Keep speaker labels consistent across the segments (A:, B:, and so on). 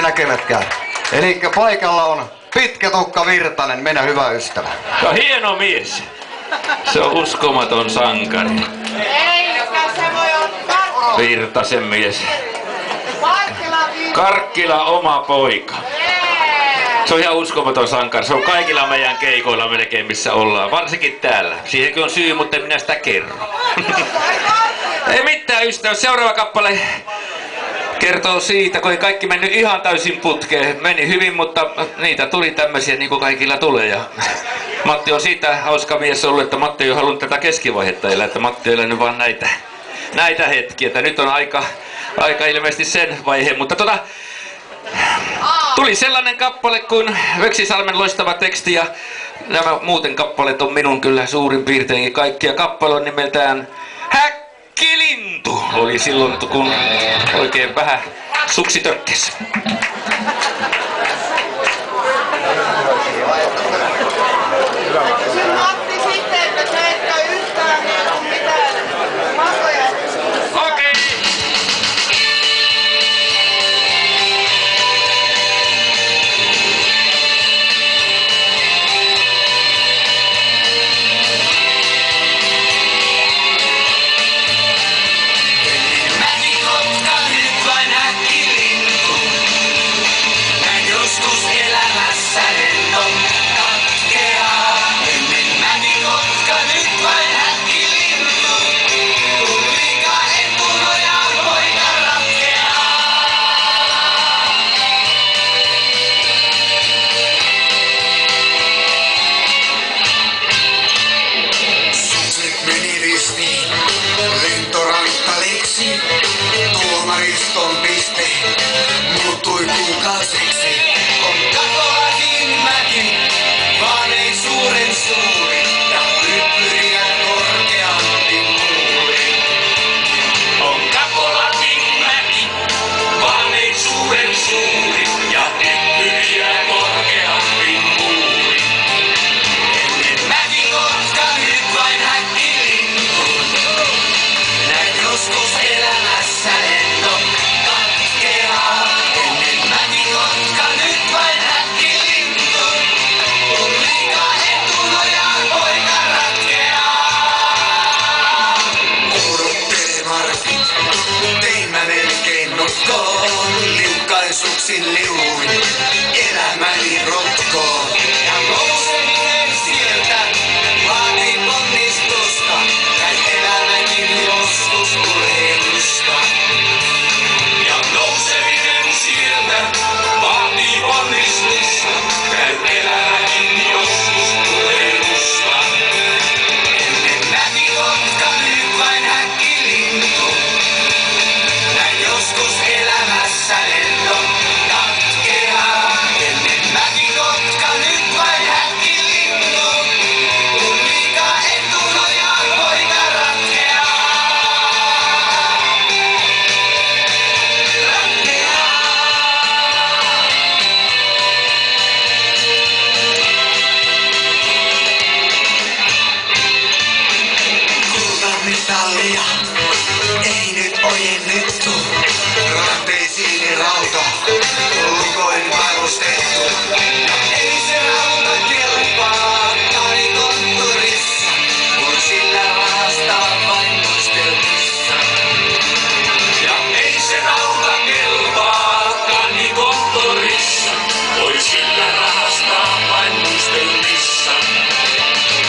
A: näkemätkään. Elikkä paikalla on Pitkä Tukka Virtanen, meidän hyvä ystävä.
B: No hieno mies. Se on uskomaton sankari.
C: Eikä se voi olla
B: Virtasen mies. Karkkila oma poika. Se on ihan uskomaton sankari. Se on kaikilla meidän keikoilla melkein missä ollaan. Varsinkin täällä. Siihenkin on syy, mutta en minä sitä kerro. Ei mitään ystävä. Seuraava kappale kertoo siitä, kun ei kaikki mennyt ihan täysin putkeen. Meni hyvin, mutta niitä tuli tämmöisiä niin kuin kaikilla tulee. Ja Matti on siitä hauska mies ollut, että Matti ei ole halunnut tätä keskivaihetta elää. Että Matti on elänyt vaan näitä hetkiä. Että nyt on aika ilmeisesti sen vaiheen. Mutta tuli sellainen kappale kuin Veksisalmen loistava teksti ja nämä muuten kappaleet on minun kyllä suurin piirteinkin kaikkia. Kappale on nimeltään Häkkilintu. Oli silloin kun oikein vähän suksi tökkesi.
D: Tuomariston piste muuttui kuukauseksi. On katolla kiinni mäki, vaan ei suuren suuri. Ja hyppyriä korkeampi muuri. On katolla kiinni mäki, vaan ei suuren suuri. Ja hyppyriä korkeampi muuri. Ennen mäkikotka, nyt vain häkkilintu. Näin joskus elämässä lento katkeaa. Ennen mäkikotka, nyt vain häkkilintu. Kun liikaa etunojaan poika ratkeaa. Odottele markit, tein mä melkein notkoon. Liukkain suksin liuin elämäni rotkoon. Ja nouseminen sieltä vaatii ponnistusta. Näin elämäni joskus urheilusta. Ja nouseminen sieltä vaatii ponnistusta. Näin elämäni joskus urheilusta. Ennen mäkikotka, nyt vain häkkilintu. Näin joskus elämässä lento katkeaa. Ennen mäkikotka, nyt vain häkkilintu. Kun liikaa etunojaan poika ratkeaa. Kultametallia ei nyt ojennettu. Ranteisiini rauta, lukoin varustettu. Ei se rauta kelpaa taarikonttorissa, kun sillä rahastaa vain muistelmissa. Ja ei se rauta kelpaa taarikonttorissa, voi sillä rahastaa vain muistelmissa.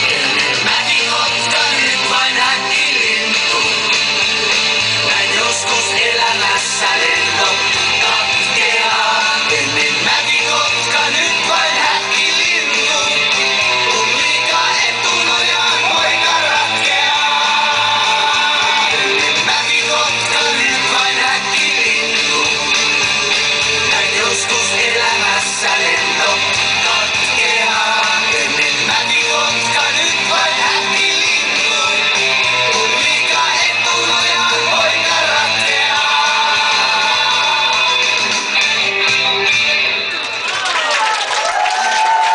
D: Ennen mäkikotka, nyt vain häkkilintu. Näin joskus elämässä lento katkeaa. Ennen mäkikotka, nyt vain häkkilintu. Kun liikaa etunojaan poika ratkeaa. Ennen mäkikotka, nyt vain häkkilintu. Näin joskus elämässä lento katkeaa. Ennen mäkikotka, nyt vain häkkilintu. Kun liikaa etunojaan poika ratkeaa.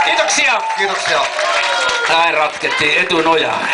B: Kiitoksia.
A: Kiitoksia.
B: Näin ratkettiin etunojaan.